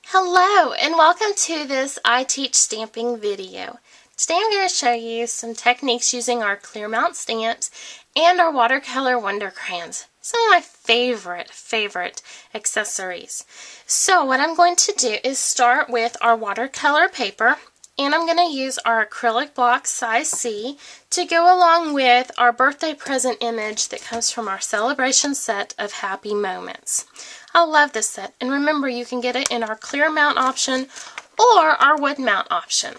Hello and welcome to this I Teach Stamping video. Today I'm going to show you some techniques using our clear mount stamps and our Watercolor Wonder Crayons. Some of my favorite accessories. So what I'm going to do is start with our watercolor paper, and I'm going to use our acrylic block size C to go along with our birthday present image that comes from our celebration set of happy moments. I love this set, and remember you can get it in our clear mount option or our wood mount option.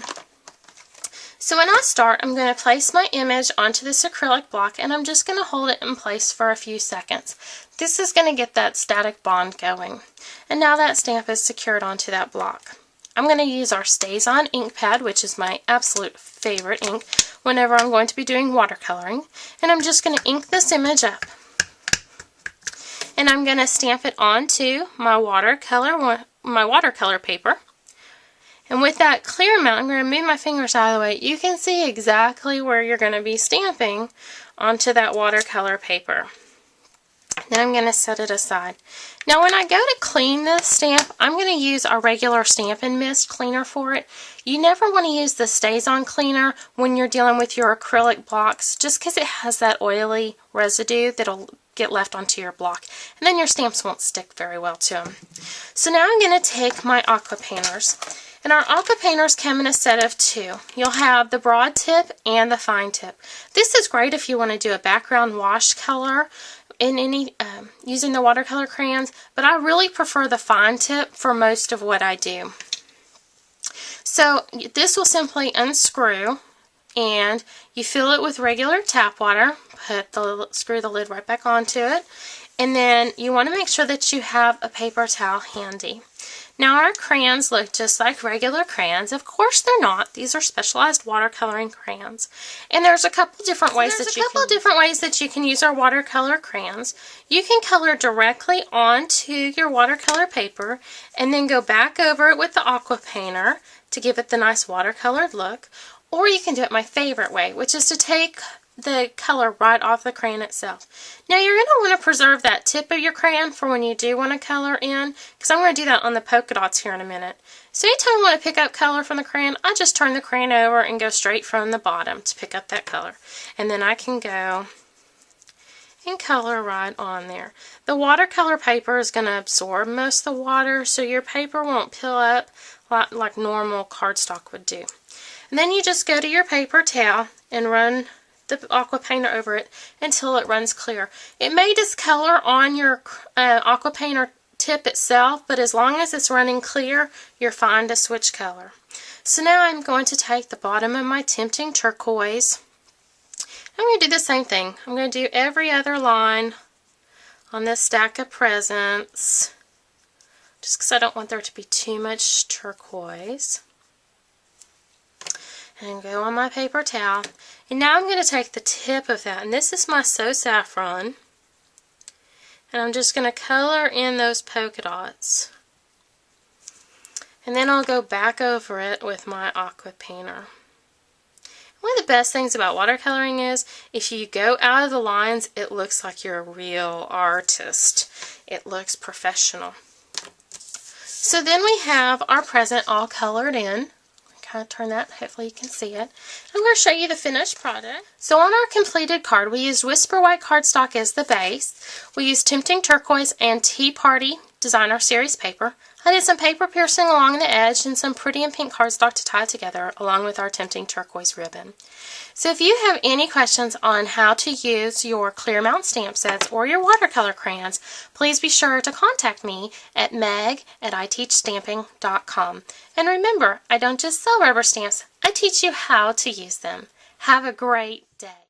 So when I start, I'm going to place my image onto this acrylic block, and I'm just going to hold it in place for a few seconds. This is going to get that static bond going. And now that stamp is secured onto that block. I'm going to use our Stays On ink pad, which is my absolute favorite ink whenever I'm going to be doing watercoloring. And I'm just going to ink this image up. And I'm going to stamp it onto my watercolor paper. And with that clear mount, I'm going to move my fingers out of the way. You can see exactly where you're going to be stamping onto that watercolor paper. Then I'm going to set it aside. Now when I go to clean this stamp, I'm going to use our regular Stampin' Mist cleaner for it. You never want to use the Stays On cleaner when you're dealing with your acrylic blocks, just because it has that oily residue that'll get left onto your block, and then your stamps won't stick very well to them. So now I'm going to take my Aqua Painters, and our Aqua Painters come in a set of two. You'll have the broad tip and the fine tip. This is great if you want to do a background wash color in using the watercolor crayons, but I really prefer the fine tip for most of what I do. So this will simply unscrew, and you fill it with regular tap water, screw the lid right back onto it, and then you want to make sure that you have a paper towel handy. Now our crayons look just like regular crayons. Of course they're not. These are specialized watercoloring crayons. And there's a couple different ways that you can use our watercolor crayons. You can color directly onto your watercolor paper and then go back over it with the Aqua Painter to give it the nice watercolored look. Or you can do it my favorite way, which is to take the color right off the crayon itself. Now you're going to want to preserve that tip of your crayon for when you do want to color in, because I'm going to do that on the polka dots here in a minute. So anytime I want to pick up color from the crayon, I just turn the crayon over and go straight from the bottom to pick up that color. And then I can go and color right on there. The watercolor paper is going to absorb most of the water, so your paper won't pill up like normal cardstock would do. And then you just go to your paper towel and run the Aqua Painter over it until it runs clear. It may discolor on your Aqua Painter tip itself, but as long as it's running clear, you're fine to switch color. So now I'm going to take the bottom of my Tempting Turquoise. I'm going to do the same thing. I'm going to do every other line on this stack of presents, just because I don't want there to be too much turquoise. And go on my paper towel. And now I'm going to take the tip of that, and this is my So Saffron, and I'm just going to color in those polka dots. And then I'll go back over it with my Aqua Painter. One of the best things about watercoloring is if you go out of the lines, it looks like you're a real artist. It looks professional. So then we have our present all colored in. Kind of turn that, hopefully you can see it. I'm going to show you the finished product. So on our completed card, we used Whisper White cardstock as the base. We used Tempting Turquoise and Tea Party Designer Series paper. I did some paper piercing along the edge and some pretty and pink cardstock to tie together along with our Tempting Turquoise ribbon. So if you have any questions on how to use your clear mount stamp sets or your watercolor crayons, please be sure to contact me at meg@iteachstamping.com. And remember, I don't just sell rubber stamps, I teach you how to use them. Have a great day.